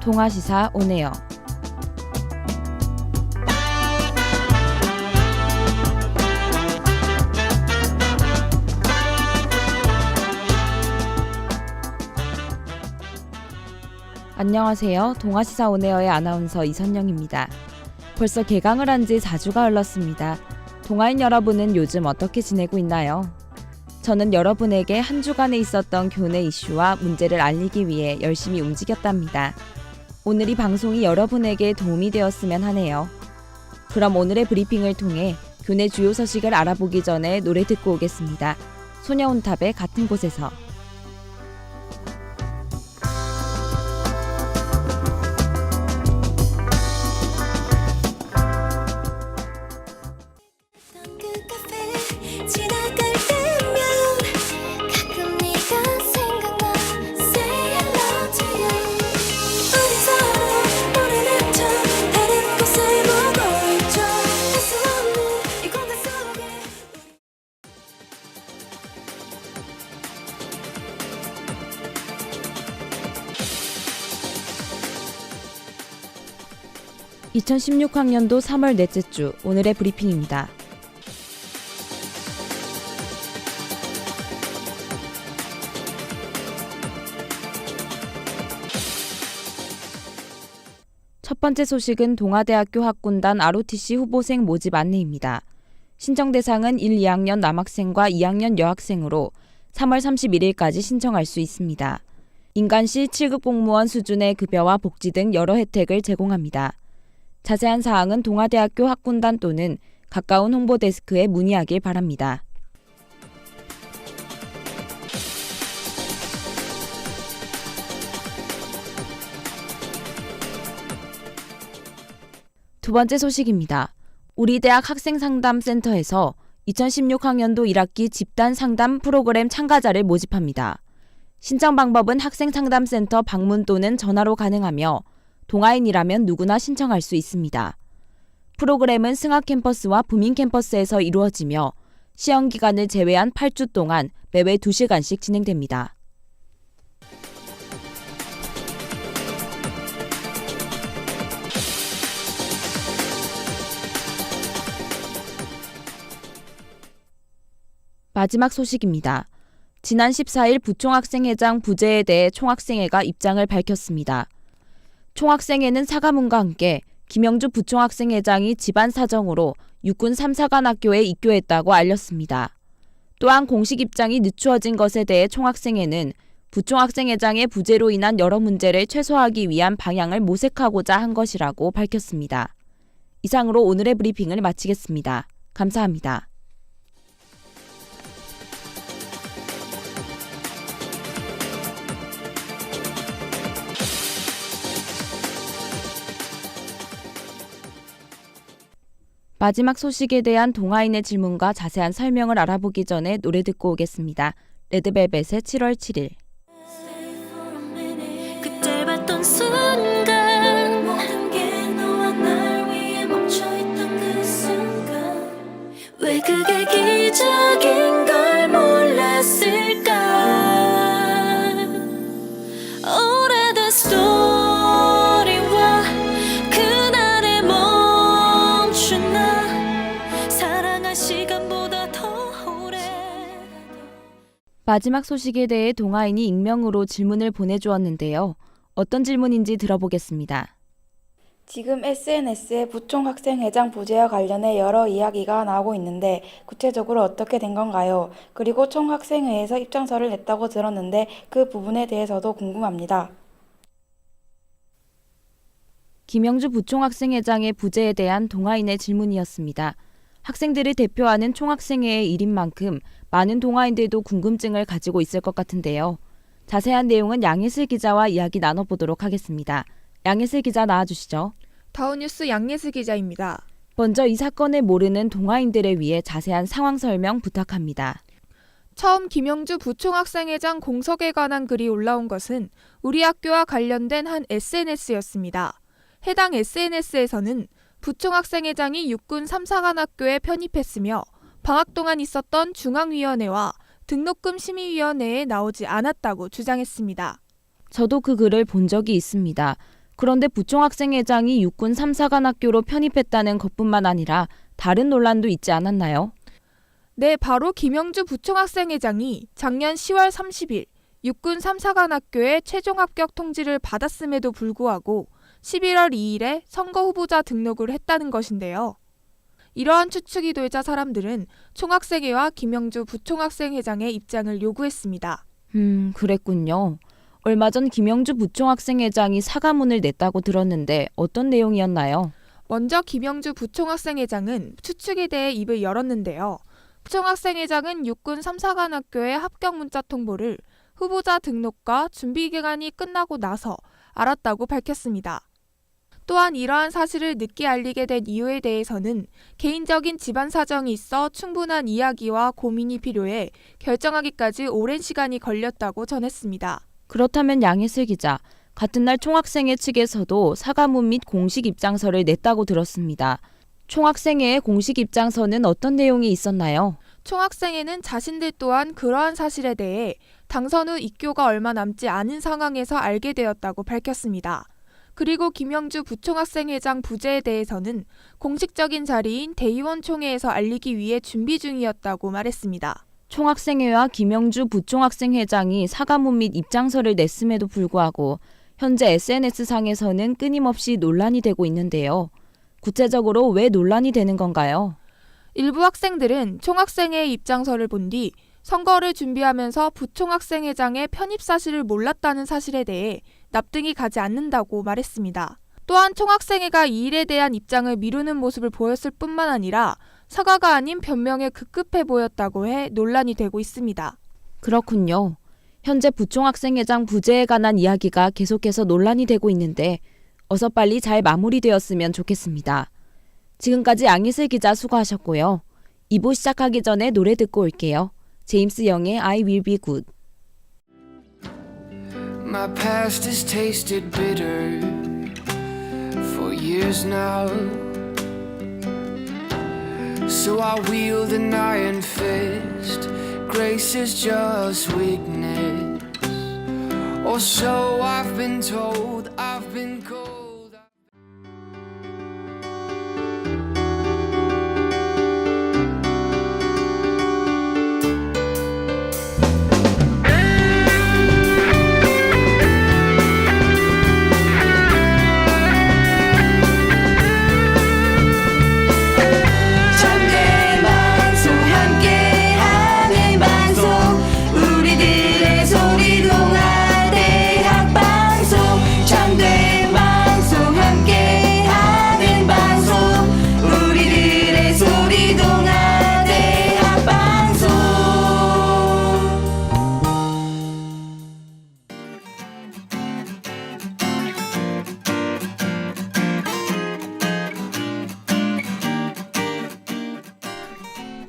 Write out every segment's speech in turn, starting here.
동아시사 온에어. 안녕하세요. 동아시사 온에어의 아나운서 이선영입니다. 벌써 개강을 한 지 4주가 흘렀습니다. 동아인 여러분은 요즘 어떻게 지내고 있나요? 저는 여러분에게 한 주간에 있었던 교내 이슈와 문제를 알리기 위해 열심히 움직였답니다. 오늘 이 방송이 여러분에게 도움이 되었으면 하네요. 그럼 오늘의 브리핑을 통해 교내 주요 소식을 알아보기 전에 노래 듣고 오겠습니다. 소녀온탑의 같은 곳에서. (2016학년도 3월 넷째 주) 오늘의 브리핑입니다. 첫 번째 소식은 동아대학교 학군단 ROTC 후보생 모집 안내입니다. 신청 대상은 1, 2학년 남학생과 2학년 여학생으로 3월 31일까지 신청할 수 있습니다. 인간시 7급 공무원 수준의 급여와 복지 등 여러 혜택을 제공합니다. 자세한 사항은 동아대학교 학군단 또는 가까운 홍보데스크에 문의하길 바랍니다. 두 번째 소식입니다. 우리대학 학생상담센터에서 2016학년도 1학기 집단 상담 프로그램 참가자를 모집합니다. 신청 방법은 학생상담센터 방문 또는 전화로 가능하며 동아인이라면 누구나 신청할 수 있습니다. 프로그램은 승하 캠퍼스와 부민 캠퍼스에서 이루어지며 시험 기간을 제외한 8주 동안 매회 2시간씩 진행됩니다. 마지막 소식입니다. 지난 14일 부총학생회장 부재에 대해 총학생회가 입장을 밝혔습니다. 총학생회는 사과문과 함께 김영주 부총학생회장이 집안 사정으로 육군 3사관학교에 입교했다고 알렸습니다. 또한 공식 입장이 늦추어진 것에 대해 총학생회는 부총학생회장의 부재로 인한 여러 문제를 최소화하기 위한 방향을 모색하고자 한 것이라고 밝혔습니다. 이상으로 오늘의 브리핑을 마치겠습니다. 감사합니다. 마지막 소식에 대한 동아인의 질문과 자세한 설명을 알아보기 전에 노래 듣고 오겠습니다. 레드벨벳의 7월 7일. 그때 봤던 순간 모든 게 너와 날 위해 멈춰있던 그 순간 왜 그게 기적인 걸 몰랐을까. 오래된 스토리와 그날의 멈춘 나 사랑한 시간보다 더 오래. 마지막 소식에 대해 동아인이 익명으로 질문을 보내주었는데요. 어떤 질문인지 들어보겠습니다. 지금 SNS에 부총학생회장 부재와 관련해 여러 이야기가 나오고 있는데 구체적으로 어떻게 된 건가요? 그리고 총학생회에서 입장서를 냈다고 들었는데 그 부분에 대해서도 궁금합니다. 김영주 부총학생회장의 부재에 대한 동아인의 질문이었습니다. 학생들을 대표하는 총학생회의 일인 만큼 많은 동아인들도 궁금증을 가지고 있을 것 같은데요. 자세한 내용은 양예슬 기자와 이야기 나눠보도록 하겠습니다. 양예슬 기자 나와주시죠. 다운뉴스 양예슬 기자입니다. 먼저 이 사건을 모르는 동아인들을 위해 자세한 상황 설명 부탁합니다. 처음 김영주 부총학생회장 공석에 관한 글이 올라온 것은 우리 학교와 관련된 한 SNS였습니다. 해당 SNS에서는 부총학생회장이 육군 3사관학교에 편입했으며 방학 동안 있었던 중앙위원회와 등록금 심의위원회에 나오지 않았다고 주장했습니다. 저도 그 글을 본 적이 있습니다. 그런데 부총학생회장이 육군 3사관학교로 편입했다는 것뿐만 아니라 다른 논란도 있지 않았나요? 네, 바로 김영주 부총학생회장이 작년 10월 30일 육군 3사관학교에 최종 합격 통지를 받았음에도 불구하고 11월 2일에 선거 후보자 등록을 했다는 것인데요. 이러한 추측이 되자 사람들은 총학생회와 김영주 부총학생회장의 입장을 요구했습니다. 그랬군요. 얼마 전 김영주 부총학생회장이 사과문을 냈다고 들었는데 어떤 내용이었나요? 먼저 김영주 부총학생회장은 추측에 대해 입을 열었는데요. 부총학생회장은 육군 3사관학교의 합격 문자 통보를 후보자 등록과 준비 기간이 끝나고 나서 알았다고 밝혔습니다. 또한 이러한 사실을 늦게 알리게 된 이유에 대해서는 개인적인 집안 사정이 있어 충분한 이야기와 고민이 필요해 결정하기까지 오랜 시간이 걸렸다고 전했습니다. 그렇다면 양희슬 기자, 같은 날 총학생회 측에서도 사과문 및 공식 입장서를 냈다고 들었습니다. 총학생회의 공식 입장서는 어떤 내용이 있었나요? 총학생회는 자신들 또한 그러한 사실에 대해 당선 후 입교가 얼마 남지 않은 상황에서 알게 되었다고 밝혔습니다. 그리고 김영주 부총학생회장 부재에 대해서는 공식적인 자리인 대의원 총회에서 알리기 위해 준비 중이었다고 말했습니다. 총학생회와 김영주 부총학생회장이 사과문 및 입장서를 냈음에도 불구하고 현재 SNS상에서는 끊임없이 논란이 되고 있는데요. 구체적으로 왜 논란이 되는 건가요? 일부 학생들은 총학생회의 입장서를 본 뒤 선거를 준비하면서 부총학생회장의 편입 사실을 몰랐다는 사실에 대해 납득이 가지 않는다고 말했습니다. 또한 총학생회가 이 일에 대한 입장을 미루는 모습을 보였을 뿐만 아니라 사과가 아닌 변명에 급급해 보였다고 해 논란이 되고 있습니다. 그렇군요. 현재 부총학생회장 부재에 관한 이야기가 계속해서 논란이 되고 있는데 어서 빨리 잘 마무리되었으면 좋겠습니다. 지금까지 양희슬 기자 수고하셨고요. 2부 시작하기 전에 노래 듣고 올게요. 제임스 영의 I Will Be Good. My past has tasted bitter for years now. So I wield an iron fist. Grace is just weakness. Or so I've been told, I've been cold.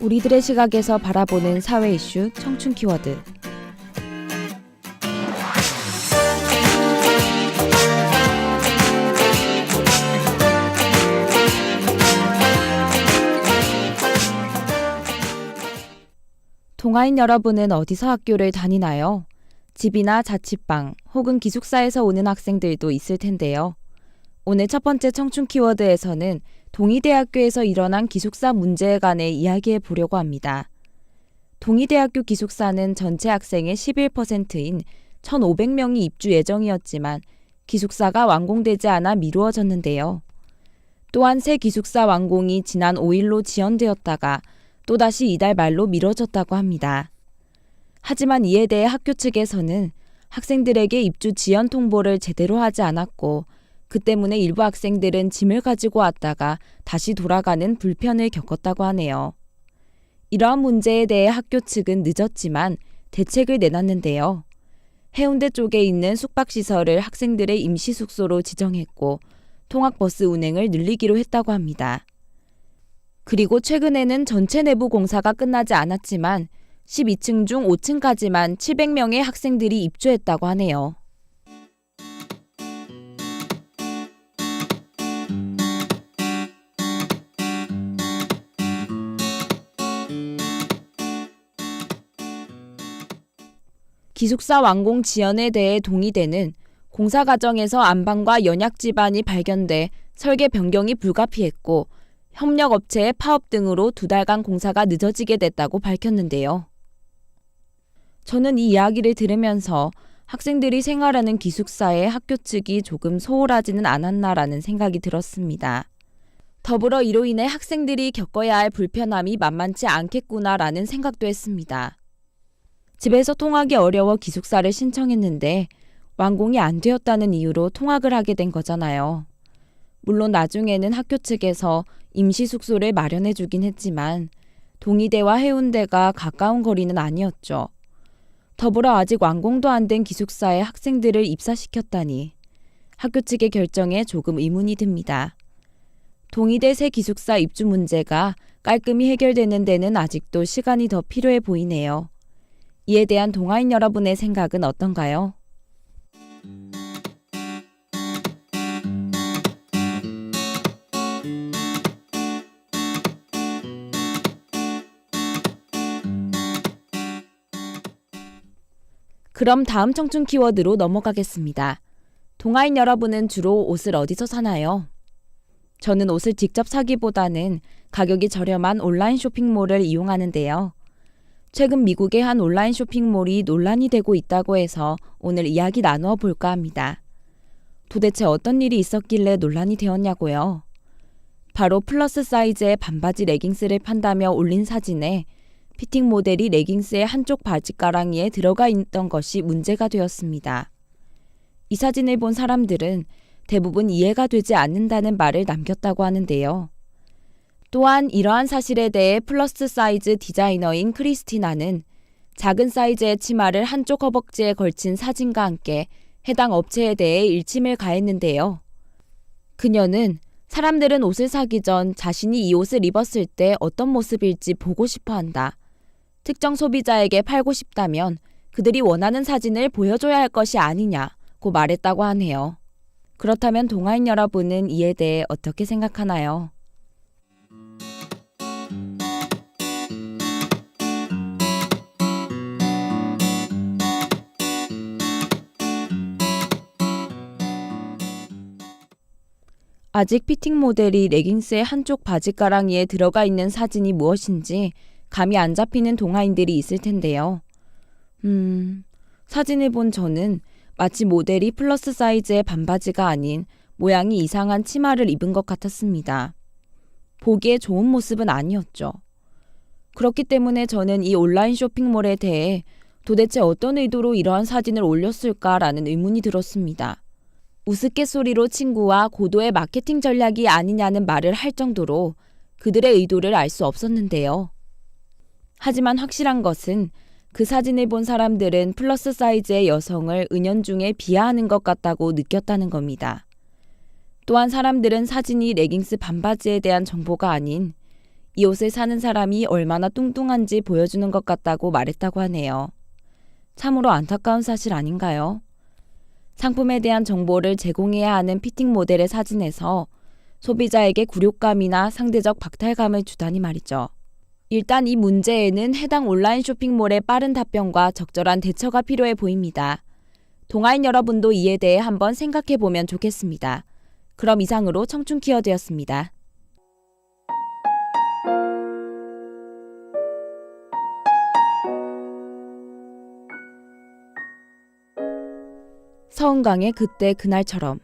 우리들의 시각에서 바라보는 사회 이슈 청춘 키워드. 동아인 여러분은 어디서 학교를 다니나요? 집이나 자취방 혹은 기숙사에서 오는 학생들도 있을 텐데요. 오늘 첫 번째 청춘 키워드에서는 동의대학교에서 일어난 기숙사 문제에 관해 이야기해 보려고 합니다. 동의대학교 기숙사는 전체 학생의 11%인 1,500명이 입주 예정이었지만 기숙사가 완공되지 않아 미루어졌는데요. 또한 새 기숙사 완공이 지난 5일로 지연되었다가 또다시 이달 말로 미뤄졌다고 합니다. 하지만 이에 대해 학교 측에서는 학생들에게 입주 지연 통보를 제대로 하지 않았고 그 때문에 일부 학생들은 짐을 가지고 왔다가 다시 돌아가는 불편을 겪었다고 하네요. 이러한 문제에 대해 학교 측은 늦었지만 대책을 내놨는데요. 해운대 쪽에 있는 숙박시설을 학생들의 임시 숙소로 지정했고 통학버스 운행을 늘리기로 했다고 합니다. 그리고 최근에는 전체 내부 공사가 끝나지 않았지만 12층 중 5층까지만 700명의 학생들이 입주했다고 하네요. 기숙사 완공 지연에 대해 동의대는 공사 과정에서 안방과 연약 지반이 발견돼 설계 변경이 불가피했고 협력업체의 파업 등으로 2달간 공사가 늦어지게 됐다고 밝혔는데요. 저는 이 이야기를 들으면서 학생들이 생활하는 기숙사에 학교 측이 조금 소홀하지는 않았나라는 생각이 들었습니다. 더불어 이로 인해 학생들이 겪어야 할 불편함이 만만치 않겠구나라는 생각도 했습니다. 집에서 통학이 어려워 기숙사를 신청했는데 완공이 안 되었다는 이유로 통학을 하게 된 거잖아요. 물론 나중에는 학교 측에서 임시 숙소를 마련해 주긴 했지만 동의대와 해운대가 가까운 거리는 아니었죠. 더불어 아직 완공도 안 된 기숙사에 학생들을 입사시켰다니 학교 측의 결정에 조금 의문이 듭니다. 동의대 새 기숙사 입주 문제가 깔끔히 해결되는 데는 아직도 시간이 더 필요해 보이네요. 이에 대한 동아인 여러분의 생각은 어떤가요? 그럼 다음 청춘 키워드로 넘어가겠습니다. 동아인 여러분은 주로 옷을 어디서 사나요? 저는 옷을 직접 사기보다는 가격이 저렴한 온라인 쇼핑몰을 이용하는데요. 최근 미국의 한 온라인 쇼핑몰이 논란이 되고 있다고 해서 오늘 이야기 나누어 볼까 합니다. 도대체 어떤 일이 있었길래 논란이 되었냐고요? 바로 플러스 사이즈의 반바지 레깅스를 판다며 올린 사진에 피팅 모델이 레깅스의 한쪽 바지가랑이에 들어가 있던 것이 문제가 되었습니다. 이 사진을 본 사람들은 대부분 이해가 되지 않는다는 말을 남겼다고 하는데요. 또한 이러한 사실에 대해 플러스 사이즈 디자이너인 크리스티나는 작은 사이즈의 치마를 한쪽 허벅지에 걸친 사진과 함께 해당 업체에 대해 일침을 가했는데요. 그녀는 사람들은 옷을 사기 전 자신이 이 옷을 입었을 때 어떤 모습일지 보고 싶어 한다. 특정 소비자에게 팔고 싶다면 그들이 원하는 사진을 보여줘야 할 것이 아니냐고 말했다고 하네요. 그렇다면 동아인 여러분은 이에 대해 어떻게 생각하나요? 아직 피팅 모델이 레깅스의 한쪽 바지가랑이에 들어가 있는 사진이 무엇인지 감이 안 잡히는 동아인들이 있을 텐데요. 사진을 본 저는 마치 모델이 플러스 사이즈의 반바지가 아닌 모양이 이상한 치마를 입은 것 같았습니다. 보기에 좋은 모습은 아니었죠. 그렇기 때문에 저는 이 온라인 쇼핑몰에 대해 도대체 어떤 의도로 이러한 사진을 올렸을까라는 의문이 들었습니다. 우스갯소리로 친구와 고도의 마케팅 전략이 아니냐는 말을 할 정도로 그들의 의도를 알 수 없었는데요. 하지만 확실한 것은 그 사진을 본 사람들은 플러스 사이즈의 여성을 은연중에 비하하는 것 같다고 느꼈다는 겁니다. 또한 사람들은 사진이 레깅스 반바지에 대한 정보가 아닌 이 옷을 사는 사람이 얼마나 뚱뚱한지 보여주는 것 같다고 말했다고 하네요. 참으로 안타까운 사실 아닌가요? 상품에 대한 정보를 제공해야 하는 피팅 모델의 사진에서 소비자에게 굴욕감이나 상대적 박탈감을 주다니 말이죠. 일단 이 문제에는 해당 온라인 쇼핑몰의 빠른 답변과 적절한 대처가 필요해 보입니다. 동아인 여러분도 이에 대해 한번 생각해 보면 좋겠습니다. 그럼 이상으로 청춘 키워드였습니다. 서은광의 그때 그날처럼.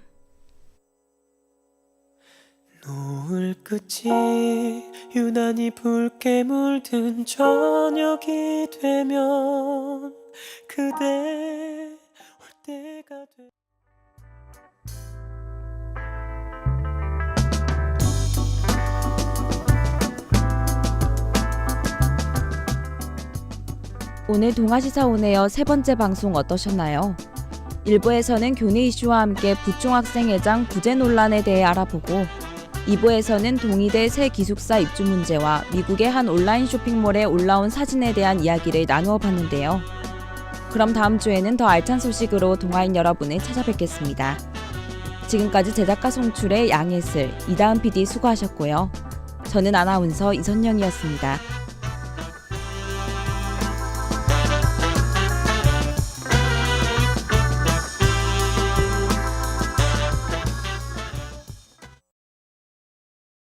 노을 끝이 유난히 붉게 물든 저녁이 되면 그대 올 때가 돼. 오늘 동아시사 온에어 세 번째 방송 어떠셨나요? 1부에서는 교내 이슈와 함께 부총학생회장 부재 논란에 대해 알아보고 2부에서는 동의대 새 기숙사 입주 문제와 미국의 한 온라인 쇼핑몰에 올라온 사진에 대한 이야기를 나누어 봤는데요. 그럼 다음 주에는 더 알찬 소식으로 동아인 여러분을 찾아뵙겠습니다. 지금까지 제작과 송출의 양예슬, 이다은 PD 수고하셨고요. 저는 아나운서 이선영이었습니다.